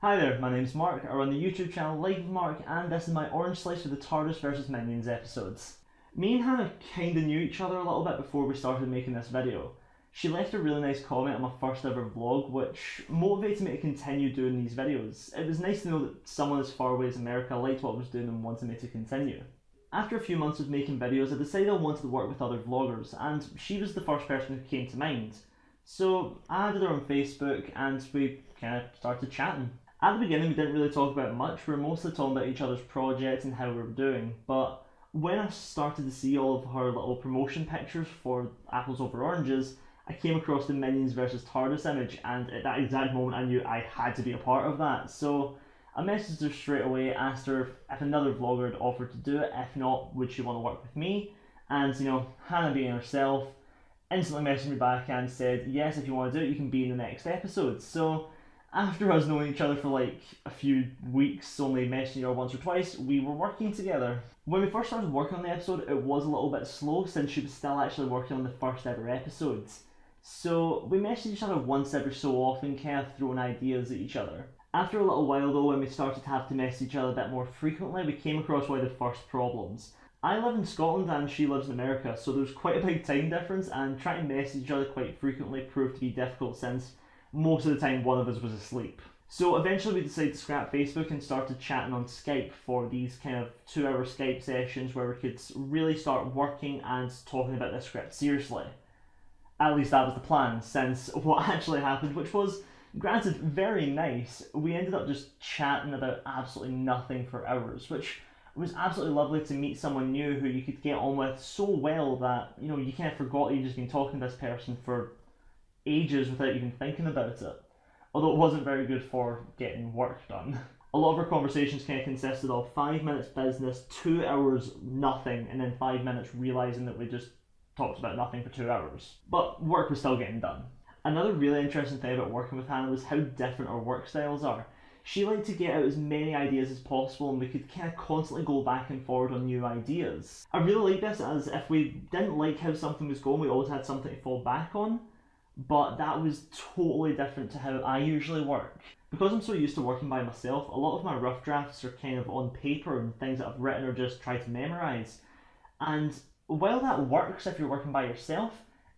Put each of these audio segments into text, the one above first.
Hi there, my name's Mark. I run the YouTube channel Life with Mark, and this is my orange slice for the TARDIS versus Minions episodes. Me and Hannah kinda knew each other a little bit before we started making this video. She left a really nice comment on my first ever vlog, which motivated me to continue doing these videos. It was nice to know that someone as far away as America liked what I was doing and wanted me to continue. After a few months of making videos, I decided I wanted to work with other vloggers, and she was the first person who came to mind. So I added her on Facebook and we kind of started chatting. At the beginning, we didn't really talk about much. We were mostly talking about each other's projects and how we were doing. But when I started to see all of her little promotion pictures for Apples Over Oranges, I came across the Minions versus TARDIS image, and at that exact moment, I knew I had to be a part of that. So I messaged her straight away, asked her if another vlogger had offered to do it. If not, would she want to work with me? And Hannah being herself, instantly messaged me back and said, yes, if you want to do it, you can be in the next episode. So after us knowing each other for like a few weeks, only messaging her once or twice, we were working together. When we first started working on the episode, it was a little bit slow since she was still actually working on the first ever episodes. So we messaged each other once every so often, kind of throwing ideas at each other. After a little while though, when we started to have to message each other a bit more frequently, we came across one of the first problems. I live in Scotland and she lives in America, so there's quite a big time difference, and trying to message each other quite frequently proved to be difficult since most of the time one of us was asleep. So eventually we decided to scrap Facebook and started chatting on Skype for these kind of 2-hour Skype sessions where we could really start working and talking about this script seriously. At least that was the plan, since what actually happened, which was, granted, very nice, we ended up just chatting about absolutely nothing for hours, which was absolutely lovely to meet someone new who you could get on with so well that, you kind of forgot you'd just been talking to this person for ages without even thinking about it. Although it wasn't very good for getting work done. A lot of our conversations kind of consisted of 5 minutes business, 2 hours nothing, and then 5 minutes realising that we just talked about nothing for 2 hours. But work was still getting done. Another really interesting thing about working with Hannah was how different our work styles are. She liked to get out as many ideas as possible, and we could kind of constantly go back and forward on new ideas. I really like this, as if we didn't like how something was going, we always had something to fall back on. But that was totally different to how I usually work. Because I'm so used to working by myself, a lot of my rough drafts are kind of on paper and things that I've written or just try to memorise. And while that works if you're working by yourself,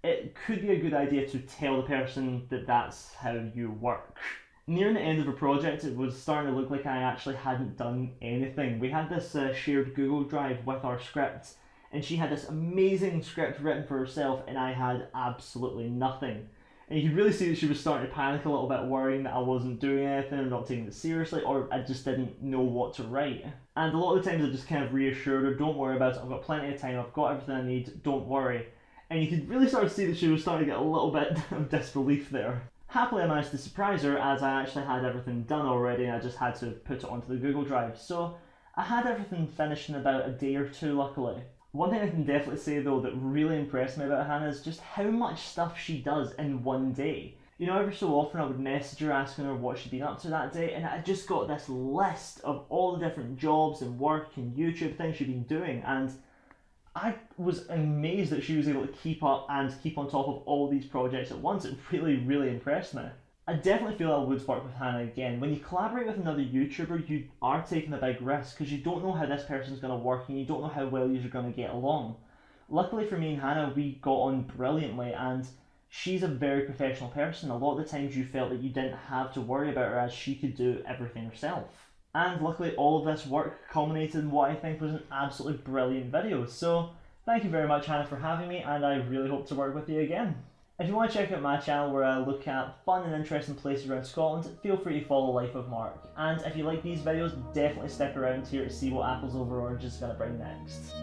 it could be a good idea to tell the person that that's how you work. Nearing the end of a project, it was starting to look like I actually hadn't done anything. We had this shared Google Drive with our script, and she had this amazing script written for herself, and I had absolutely nothing. And you could really see that she was starting to panic a little bit, worrying that I wasn't doing anything or not taking it seriously, or I just didn't know what to write. And a lot of the times I just kind of reassured her, don't worry about it, I've got plenty of time, I've got everything I need, don't worry. And you could really start to see that she was starting to get a little bit of disbelief there. Happily I managed to surprise her, as I actually had everything done already and I just had to put it onto the Google Drive. So I had everything finished in about a day or two, luckily. One thing I can definitely say though that really impressed me about Hannah is just how much stuff she does in one day. Every so often I would message her asking her what she'd been up to that day, and I just got this list of all the different jobs and work and YouTube things she'd been doing, and I was amazed that she was able to keep up and keep on top of all these projects at once. It really, really impressed me. I definitely feel I would work with Hannah again. When you collaborate with another YouTuber, you are taking a big risk because you don't know how this person's going to work and you don't know how well you're going to get along. Luckily for me and Hannah, we got on brilliantly, and she's a very professional person. A lot of the times you felt that you didn't have to worry about her, as she could do everything herself. And luckily all of this work culminated in what I think was an absolutely brilliant video. So thank you very much, Hannah, for having me, and I really hope to work with you again. If you want to check out my channel where I look at fun and interesting places around Scotland, feel free to follow Life of Mark. And if you like these videos, definitely stick around here to see what Apples Over Oranges is going to bring next.